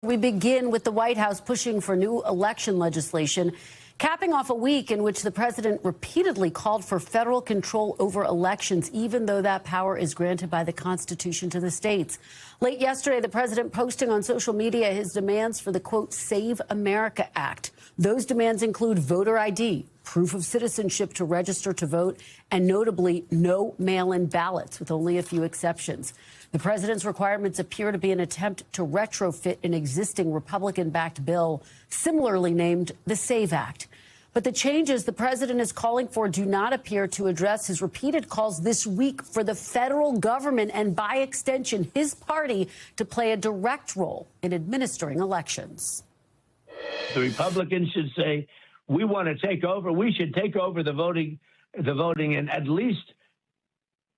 We begin with the White House pushing for new election legislation, capping off a week in which the president repeatedly called for federal control over elections, even though that power is granted by the Constitution to the states. Late yesterday, the president posting on social media his demands for the, quote, Save America Act. Those demands include voter ID, proof of citizenship to register to vote, and notably no mail-in ballots, with only a few exceptions. The president's requirements appear to be an attempt to retrofit an existing Republican-backed bill, similarly named the SAVE Act. But the changes the president is calling for do not appear to address his repeated calls this week for the federal government and, by extension, his party to play a direct role in administering elections. The Republicans should say, we want to take over. We should take over the voting in at least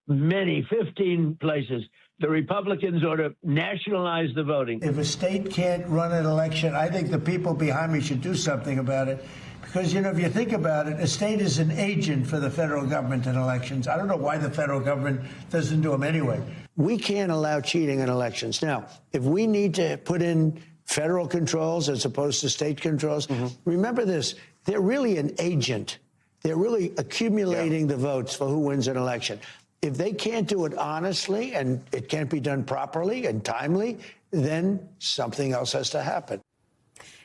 15 places. The Republicans ought to nationalize the voting. If a state can't run an election, I think the people behind me should do something about it. Because, you know, if you think about it, a state is an agent for the federal government in elections. I don't know why the federal government doesn't do them anyway. We can't allow cheating in elections. Now, if we need to put in federal controls as opposed to state controls, remember this, they're really an agent. They're really accumulating the votes for who wins an election. If they can't do it honestly and it can't be done properly and timely, then something else has to happen.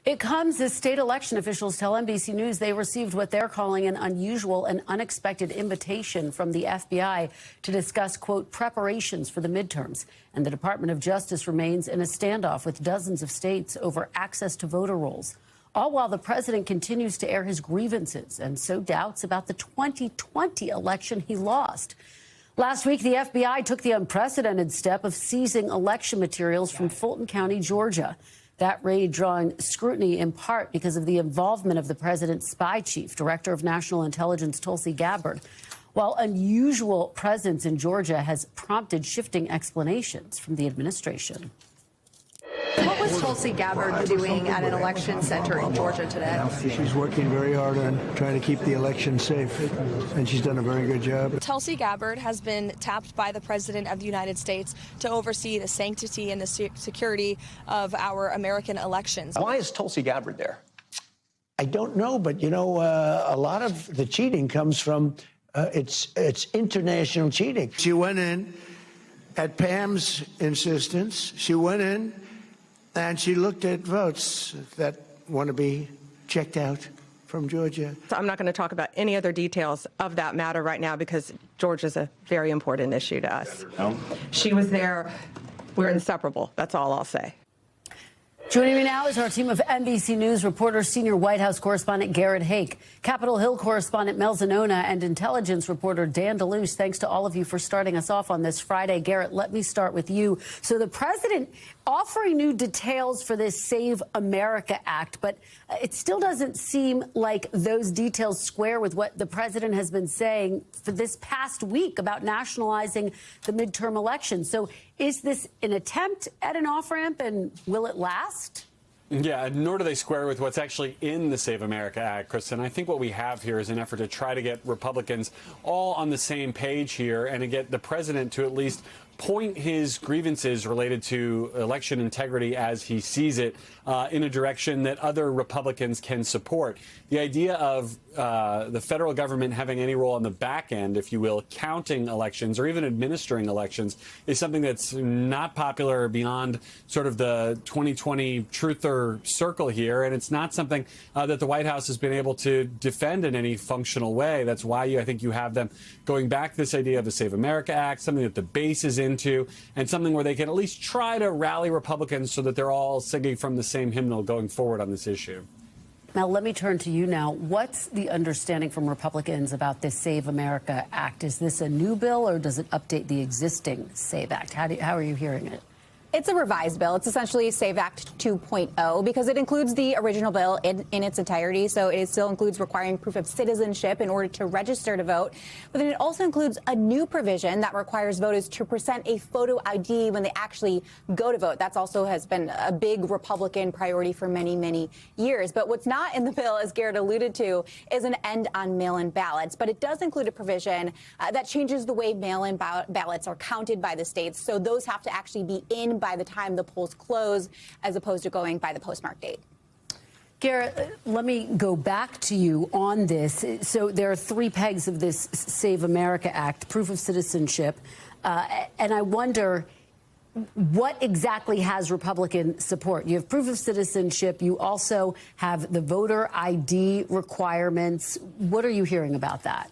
It comes as state election officials tell NBC News they received what they're calling an unusual and unexpected invitation from the FBI to discuss, quote, preparations for the midterms. And the Department of Justice remains in a standoff with dozens of states over access to voter rolls. All while the president continues to air his grievances and sow doubts about the 2020 election he lost. Last week, the FBI took the unprecedented step of seizing election materials from Fulton County, Georgia. That raid drawing scrutiny in part because of the involvement of the president's spy chief, Director of National Intelligence Tulsi Gabbard. While unusual presence in Georgia has prompted shifting explanations from the administration. What was Tulsi Gabbard doing at an election center in Georgia today? She's working very hard on trying to keep the election safe, and she's done a very good job. Tulsi Gabbard has been tapped by the President of the United States to oversee the sanctity and the security of our American elections. Why is Tulsi Gabbard there? I don't know, but, you know, a lot of the cheating comes from it's international cheating. She went in at Pam's insistence. She went in and she looked at votes that want to be checked out from Georgia. So I'm not going to talk about any other details of that matter right now because Georgia's a very important issue to us. No. She was there. We're inseparable. That's all I'll say. Joining me now is our team of NBC News reporters, senior White House correspondent Garrett Haake, Capitol Hill correspondent Zanona, and intelligence reporter Dan De Luce. Thanks to all of you for starting us off on this Friday. Garrett, let me start with you. So the president offering new details for this Save America Act, but it still doesn't seem like those details square with what the president has been saying for this past week about nationalizing the midterm election. So is this an attempt at an off-ramp, and will it last? Yeah, nor do they square with what's actually in the Save America Act, Kristen. I think what we have here is an effort to try to get Republicans all on the same page here and to get the president to at least point his grievances related to election integrity as he sees it in a direction that other Republicans can support. The idea of the federal government having any role on the back end, if you will, counting elections or even administering elections is something that's not popular beyond sort of the 2020 truther circle here. And it's not something that the White House has been able to defend in any functional way. That's why I think you have them going back to this idea of the Save America Act, something that the base is into, and something where they can at least try to rally Republicans so that they're all singing from the same hymnal going forward on this issue. Now, let me turn to you now. What's the understanding from Republicans about this Save America Act? Is this a new bill or does it update the existing Save Act? How are you hearing it? It's a revised bill. It's essentially Save Act 2.0 because it includes the original bill in its entirety. So it still includes requiring proof of citizenship in order to register to vote. But then it also includes a new provision that requires voters to present a photo ID when they actually go to vote. That's also has been a big Republican priority for many, many years. But what's not in the bill, as Garrett alluded to, is an end on mail-in ballots. But it does include a provision that changes the way mail-in ballots are counted by the states. So those have to actually be in by the time the polls close, as opposed to going by the postmark date. Garrett, let me go back to you on this. So there are three pegs of this Save America Act, proof of citizenship. And I wonder, what exactly has Republican support? You have proof of citizenship. You also have the voter ID requirements. What are you hearing about that?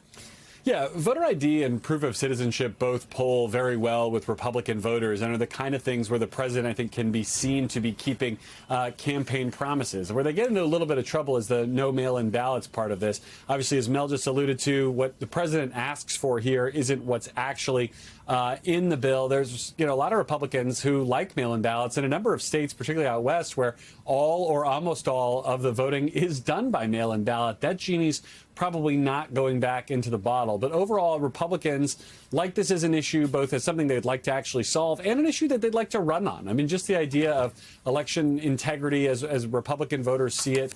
Yeah, voter ID and proof of citizenship both poll very well with Republican voters and are the kind of things where the president, I think, can be seen to be keeping campaign promises. Where they get into a little bit of trouble is the no mail-in ballots part of this. Obviously, as Mel just alluded to, what the president asks for here isn't what's actually in the bill. There's, a lot of Republicans who like mail-in ballots in a number of states, particularly out west, where all or almost all of the voting is done by mail-in ballot. That genie's probably not going back into the bottle. But overall, Republicans like this as an issue, both as something they'd like to actually solve and an issue that they'd like to run on. I mean, just the idea of election integrity as Republican voters see it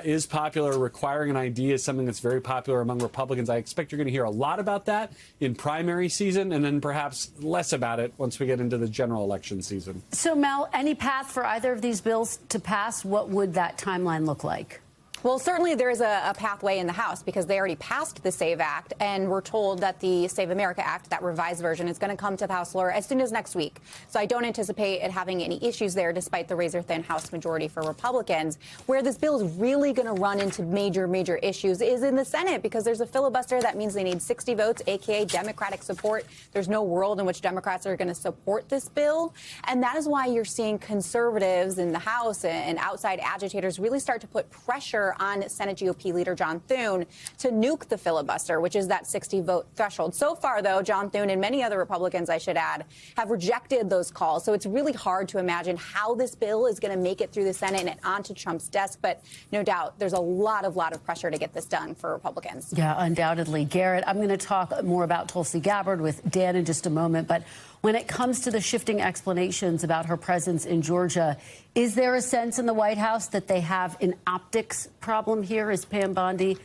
is popular. Requiring an ID is something that's very popular among Republicans. I expect you're going to hear a lot about that in primary season and then perhaps less about it once we get into the general election season. So, Mel, any path for either of these bills to pass? What would that timeline look like? Well, certainly there is a pathway in the House because they already passed the SAVE Act, and we're told that the Save America Act, that revised version, is going to come to the House floor as soon as next week. So I don't anticipate it having any issues there, despite the razor-thin House majority for Republicans. Where this bill is really going to run into major issues is in the Senate, because there's a filibuster. That means they need 60 votes, a.k.a. Democratic support. There's no world in which Democrats are going to support this bill. And that is why you're seeing conservatives in the House and outside agitators really start to put pressure on Senate GOP leader John Thune to nuke the filibuster, which is that 60-vote threshold. So far, though, John Thune and many other Republicans, I should add, have rejected those calls. So it's really hard to imagine how this bill is going to make it through the Senate and onto Trump's desk. But no doubt, there's a lot of pressure to get this done for Republicans. Yeah, undoubtedly. Garrett, I'm going to talk more about Tulsi Gabbard with Dan in just a moment. But when it comes to the shifting explanations about her presence in Georgia, is there a sense in the White House that they have an optics problem here? Is Pam Bondi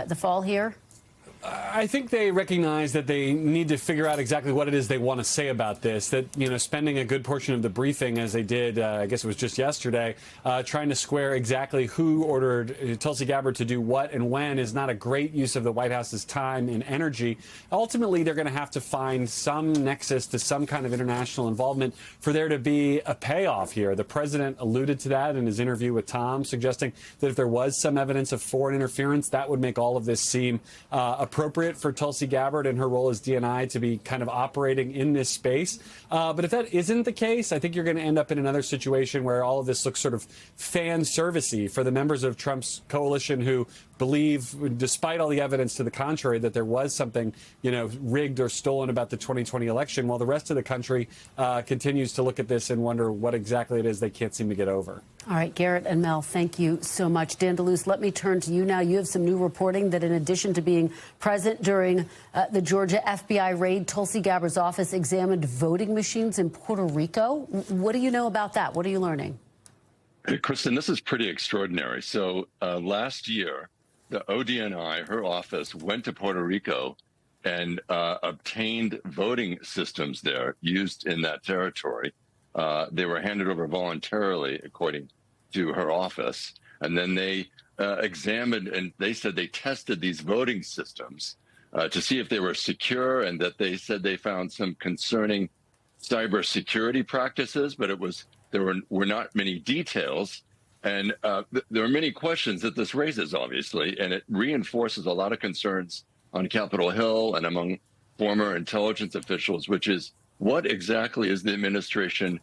the fall here? I think they recognize that they need to figure out exactly what it is they want to say about this, that, spending a good portion of the briefing, as they did, I guess it was just yesterday, trying to square exactly who ordered Tulsi Gabbard to do what and when is not a great use of the White House's time and energy. Ultimately, they're going to have to find some nexus to some kind of international involvement for there to be a payoff here. The president alluded to that in his interview with Tom, suggesting that if there was some evidence of foreign interference, that would make all of this seem appropriate for Tulsi Gabbard and her role as DNI to be kind of operating in this space. But if that isn't the case, I think you're going to end up in another situation where all of this looks sort of fan servicey for the members of Trump's coalition who believe, despite all the evidence to the contrary, that there was something, rigged or stolen about the 2020 election, while the rest of the country continues to look at this and wonder what exactly it is they can't seem to get over. All right, Garrett and Mel, thank you so much. Dan De Luce, let me turn to you now. You have some new reporting that in addition to being present during the Georgia FBI raid, Tulsi Gabbard's office examined voting machines in Puerto Rico. What do you know about that? What are you learning? Kristen, this is pretty extraordinary. So last year, the ODNI, her office, went to Puerto Rico and obtained voting systems there used in that territory. They were handed over voluntarily, according to her office. And then they examined, and they said they tested these voting systems to see if they were secure, and that they said they found some concerning cybersecurity practices, but there were not many details. And there are many questions that this raises, obviously, and it reinforces a lot of concerns on Capitol Hill and among former intelligence officials, which is what exactly is the administration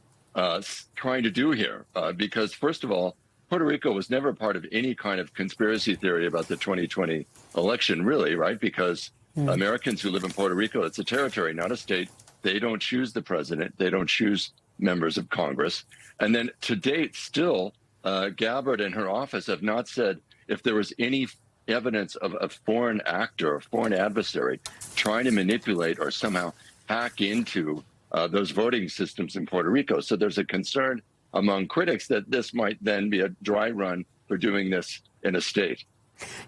trying to do here? Because, first of all, Puerto Rico was never part of any kind of conspiracy theory about the 2020 election, really, right? Because Americans who live in Puerto Rico, it's a territory, not a state. They don't choose the president. They don't choose members of Congress. And then to date, still, Gabbard and her office have not said if there was any evidence of a foreign actor or foreign adversary trying to manipulate or somehow hack into those voting systems in Puerto Rico. So there's a concern among critics that this might then be a dry run for doing this in a state.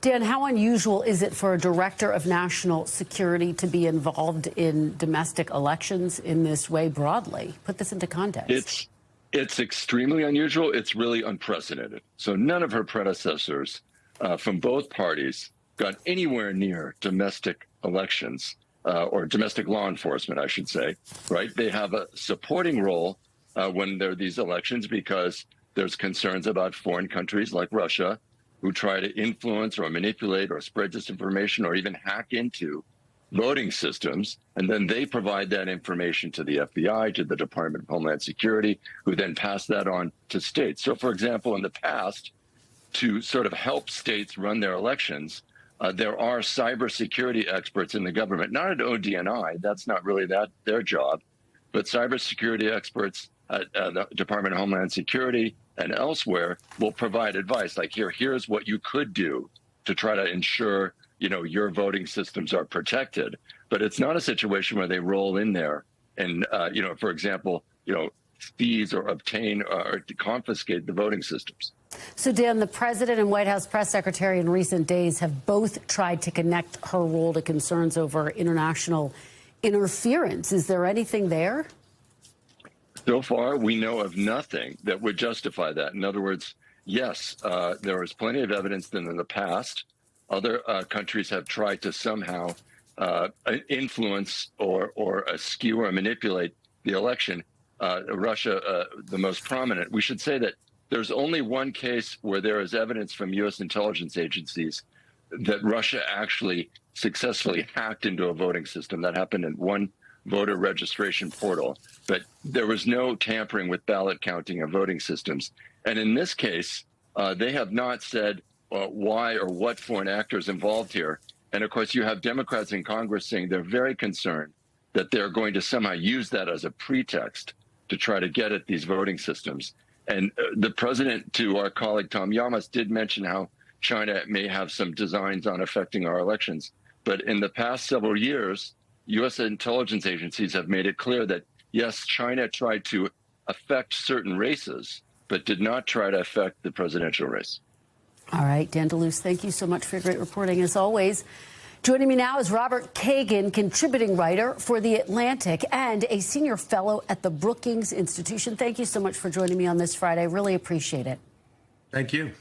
Dan, how unusual is it for a director of national security to be involved in domestic elections in this way broadly? Put this into context. It's extremely unusual. It's really unprecedented. So none of her predecessors from both parties got anywhere near domestic elections or domestic law enforcement, I should say, right? They have a supporting role when there are these elections because there's concerns about foreign countries like Russia who try to influence or manipulate or spread disinformation or even hack into voting systems. And then they provide that information to the FBI, to the Department of Homeland Security, who then pass that on to states. So, for example, in the past, to sort of help states run their elections, there are cybersecurity experts in the government, not at ODNI, that's not really their job, but cybersecurity experts at the Department of Homeland Security and elsewhere will provide advice like, here's what you could do to try to ensure, your voting systems are protected. But it's not a situation where they roll in there and, for example, seize or obtain or to confiscate the voting systems. So, Dan, the president and White House press secretary in recent days have both tried to connect her role to concerns over international interference. Is there anything there? So far, we know of nothing that would justify that. In other words, yes, there is plenty of evidence that in the past, other countries have tried to somehow influence or skew or manipulate the election. Russia, the most prominent. We should say that there's only one case where there is evidence from U.S. intelligence agencies that Russia actually successfully hacked into a voting system. That happened in one voter registration portal, but there was no tampering with ballot counting of voting systems. And in this case, they have not said why or what foreign actors involved here. And of course, you have Democrats in Congress saying they're very concerned that they're going to somehow use that as a pretext to try to get at these voting systems. And the president, to our colleague Tom Llamas, did mention how China may have some designs on affecting our elections. But in the past several years, U.S. intelligence agencies have made it clear that, yes, China tried to affect certain races, but did not try to affect the presidential race. All right, Dan De Luce, thank you so much for your great reporting, as always. Joining me now is Robert Kagan, contributing writer for The Atlantic and a senior fellow at the Brookings Institution. Thank you so much for joining me on this Friday. I really appreciate it. Thank you.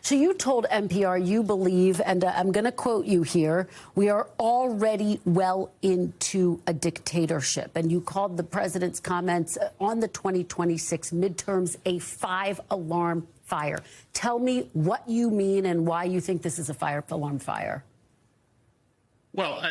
So you told NPR you believe, and I'm going to quote you here, we are already well into a dictatorship. And you called the president's comments on the 2026 midterms a 5-alarm fire. Tell me what you mean and why you think this is a 5-alarm fire. Well,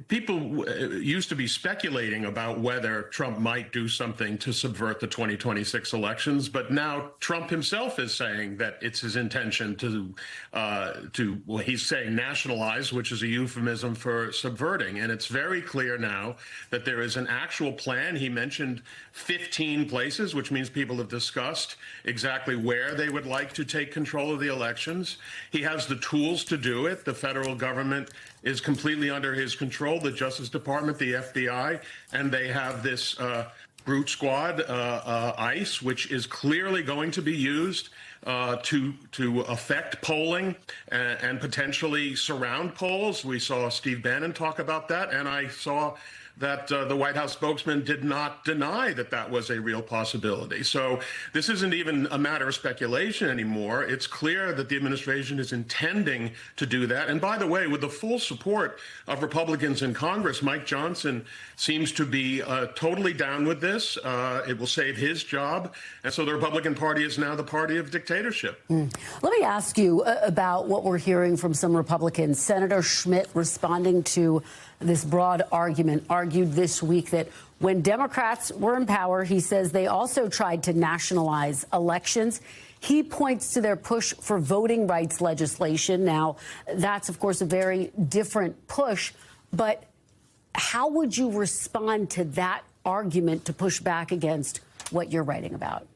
people used to be speculating about whether Trump might do something to subvert the 2026 elections, but now Trump himself is saying that it's his intention to well, he's saying nationalize, which is a euphemism for subverting. And it's very clear now that there is an actual plan. He mentioned 15 places, which means people have discussed exactly where they would like to take control of the elections. He has the tools to do it. The federal government is completely under his control, the Justice Department, the FBI, and they have this brute squad, ICE, which is clearly going to be used to affect polling and potentially surround polls. We saw Steve Bannon talk about that, and I saw that the White House spokesman did not deny that that was a real possibility. So this isn't even a matter of speculation anymore. It's clear that the administration is intending to do that. And by the way, with the full support of Republicans in Congress, Mike Johnson seems to be totally down with this. It will save his job. And so the Republican Party is now the party of dictatorship. Let me ask you about what we're hearing from some Republicans. Senator Schmidt, responding to this broad argument, argued this week that when Democrats were in power, he says they also tried to nationalize elections. He points to their push for voting rights legislation. Now, that's, of course, a very different push. But how would you respond to that argument to push back against what you're writing about?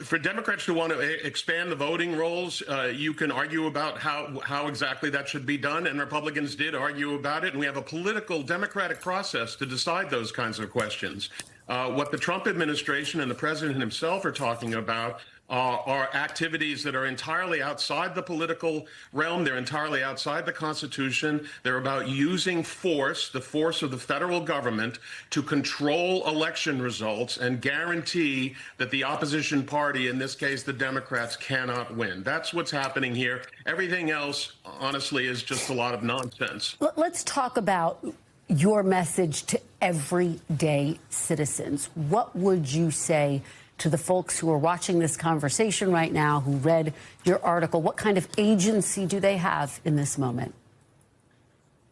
For Democrats who want to expand the voting rolls, you can argue about how exactly that should be done, and Republicans did argue about it, and we have a political democratic process to decide those kinds of questions. What the Trump administration and the president himself are talking about are activities that are entirely outside the political realm. They're entirely outside the Constitution. They're about using force, the force of the federal government, to control election results and guarantee that the opposition party, in this case the Democrats, cannot win. That's what's happening here. Everything else, honestly, is just a lot of nonsense. Let's talk about your message to everyday citizens. What would you say to the folks who are watching this conversation right now, who read your article? What kind of agency do they have in this moment?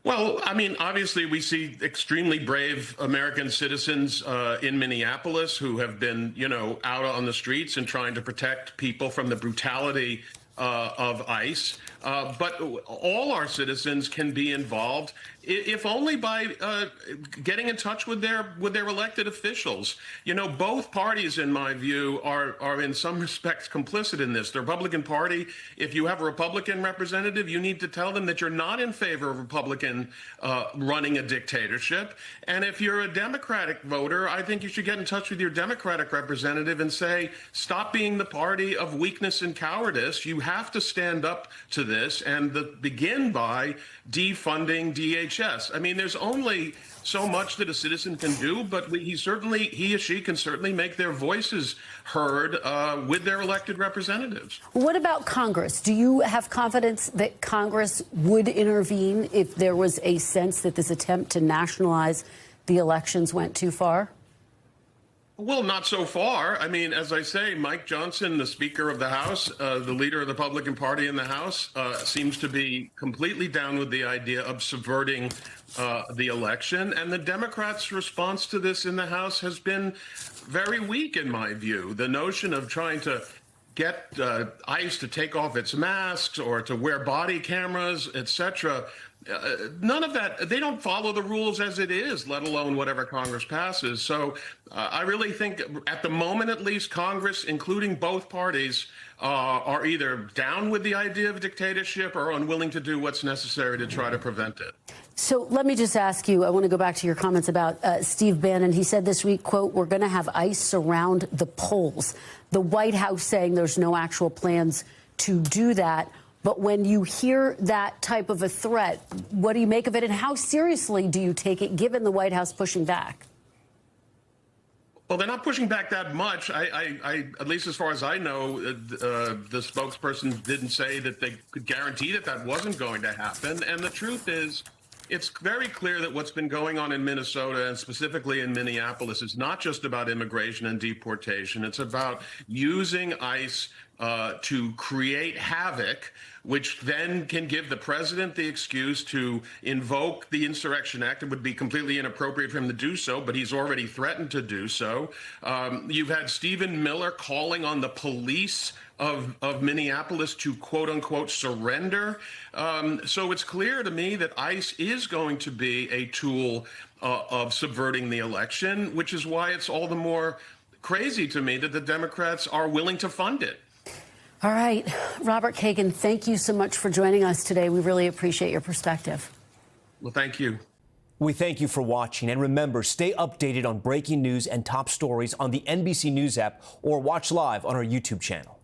Well, I mean, obviously, we see extremely brave American citizens in Minneapolis who have been, out on the streets and trying to protect people from the brutality of ICE. But all our citizens can be involved, if only by getting in touch with their elected officials. Both parties, in my view, are in some respects complicit in this. The Republican Party, if you have a Republican representative, you need to tell them that you're not in favor of Republican running a dictatorship. And if you're a Democratic voter, I think you should get in touch with your Democratic representative and say, stop being the party of weakness and cowardice. You have to stand up to this and begin by defunding DHS. I mean, there's only so much that a citizen can do, but he or she can certainly make their voices heard with their elected representatives. What about Congress? Do you have confidence that Congress would intervene if there was a sense that this attempt to nationalize the elections went too far? Well, not so far. I mean, as I say, Mike Johnson, the Speaker of the House, the leader of the Republican Party in the House, seems to be completely down with the idea of subverting the election. And the Democrats' response to this in the House has been very weak, in my view. The notion of trying to get ICE to take off its masks or to wear body cameras, etc., none of that. They don't follow the rules as it is, let alone whatever Congress passes. So I really think, at the moment at least, Congress, including both parties, are either down with the idea of dictatorship or unwilling to do what's necessary to try to prevent it. So let me just ask you, I want to go back to your comments about Steve Bannon. He said this week, quote, "We're going to have ICE surround the polls." The White House saying there's no actual plans to do that. But when you hear that type of a threat, what do you make of it, and how seriously do you take it, given the White House pushing back? Well, they're not pushing back that much. At least as far as I know, the spokesperson didn't say that they could guarantee that that wasn't going to happen. And the truth is, it's very clear that what's been going on in Minnesota, and specifically in Minneapolis, is not just about immigration and deportation. It's about using ICE to create havoc, which then can give the president the excuse to invoke the Insurrection Act. It would be completely inappropriate for him to do so, but he's already threatened to do so. You've had Stephen Miller calling on the police of Minneapolis to, quote unquote, surrender. So it's clear to me that ICE is going to be a tool of subverting the election, which is why it's all the more crazy to me that the Democrats are willing to fund it. All right. Robert Kagan, thank you so much for joining us today. We really appreciate your perspective. Well, thank you. We thank you for watching. And remember, stay updated on breaking news and top stories on the NBC News app or watch live on our YouTube channel.